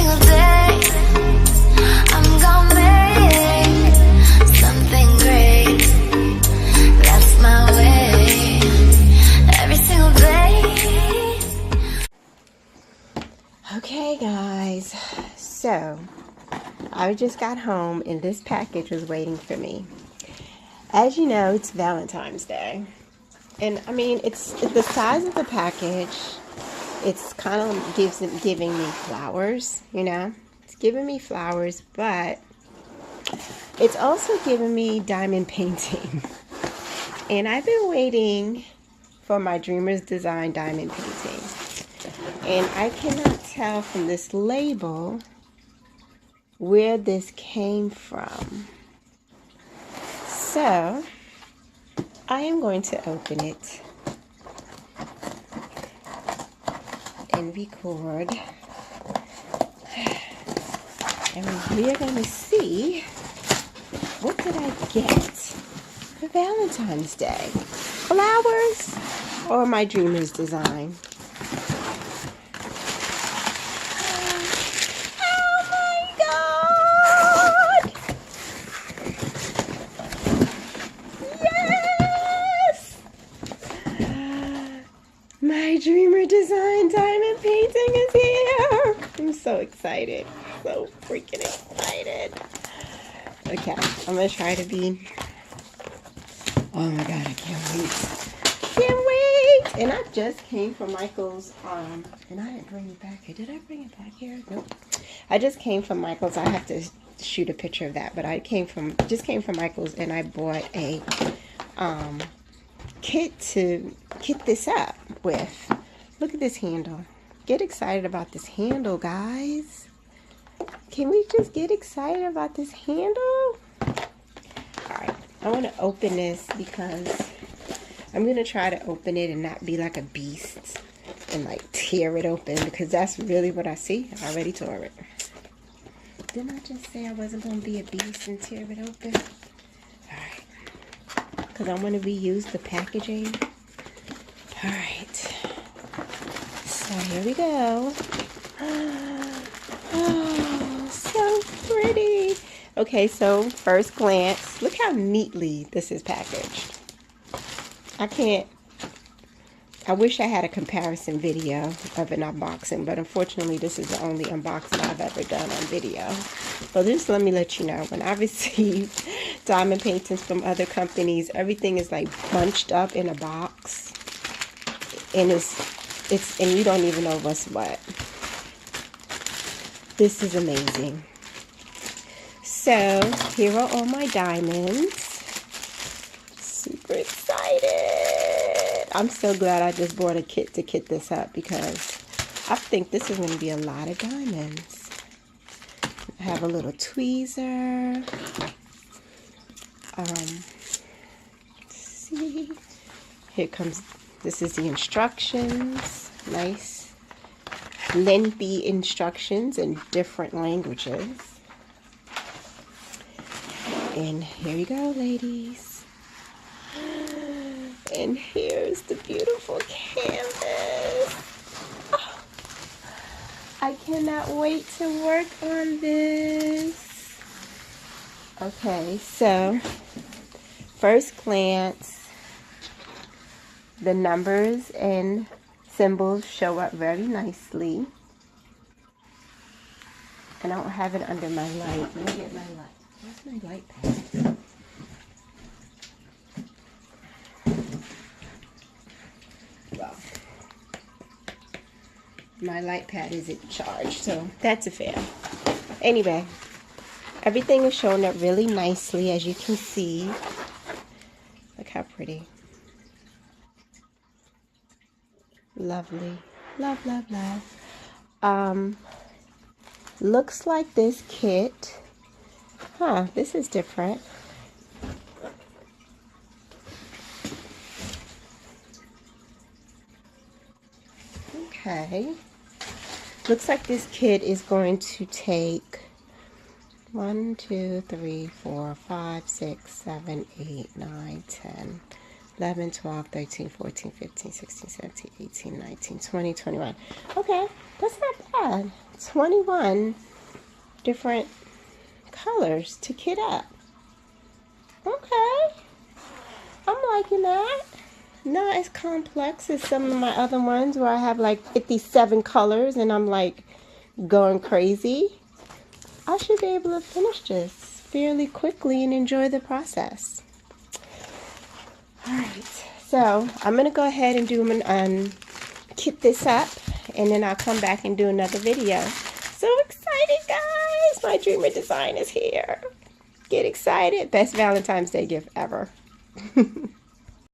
single day I'm gonna make something great. That's my way. Every single day. Okay guys, so I just got home and this package was waiting for me. As you know, it's Valentine's Day. And I mean, it's the size of the package. It's kind of giving me flowers, you know. It's giving me flowers, but it's also giving me diamond painting. And I've been waiting for my Dreamer's Design diamond painting. And I cannot tell from this label where this came from. So I am going to open it and record, and we are going to see what did I get for Valentine's Day. Flowers or my Dreamer's Design? My Dreamer Design diamond painting is here. I'm so excited. So freaking excited. Okay, I'm going to try to be... Oh my God, I can't wait. Can't wait. And I just came from Michael's, and I didn't bring it back here. Did I bring it back here? Nope. I just came from Michael's. I have to shoot a picture of that, but I just came from Michael's and I bought a, kit to kit this up with. Look at this handle. Get excited about this handle, guys. Can we just get excited about this handle? Alright, I want to open this because I'm going to try to open it and not be like a beast and like tear it open, because that's really what I see. I already tore it. Didn't I just say I wasn't going to be a beast and tear it open? Because I want to reuse the packaging. Alright. So here we go. Oh, so pretty. Okay, so first glance. Look how neatly this is packaged. I wish I had a comparison video of an unboxing, but unfortunately this is the only unboxing I've ever done on video. Well, just let me let you know, when I receive diamond paintings from other companies, everything is like bunched up in a box, and it's and you don't even know what's what. This is amazing. So here are all my diamonds. Super excited. I'm so glad I just bought a kit to kit this up, because I think this is going to be a lot of diamonds. I have a little tweezer. See, here comes, this is the instructions. Nice lengthy instructions in different languages. And here you go, ladies. And here's the beautiful canvas. Oh, I cannot wait to work on this. Okay, so first glance, the numbers and symbols show up very nicely. And I don't have it under my light. Let me get my light. Where's my light pad? Well, my light pad isn't charged, so that's a fail. Anyway, everything is showing up really nicely, as you can see. Look how pretty. Lovely. Love, love, love. Looks like this kit. Huh, this is different. Okay. Looks like this kit is going to take 1, 2, 3, 4, 5, 6, 7, 8, 9, 10, 11, 12, 13, 14, 15, 16, 17, 18, 19, 20, 21. Okay, that's not bad. 21 different colors to kit up. Okay, I'm liking that. Not as complex as some of my other ones where I have like 57 colors and I'm like going crazy. I should be able to finish this fairly quickly and enjoy the process. Alright, so I'm going to go ahead and kit this up, and then I'll come back and do another video. So excited, guys! My Dreamer design is here. Get excited. Best Valentine's Day gift ever.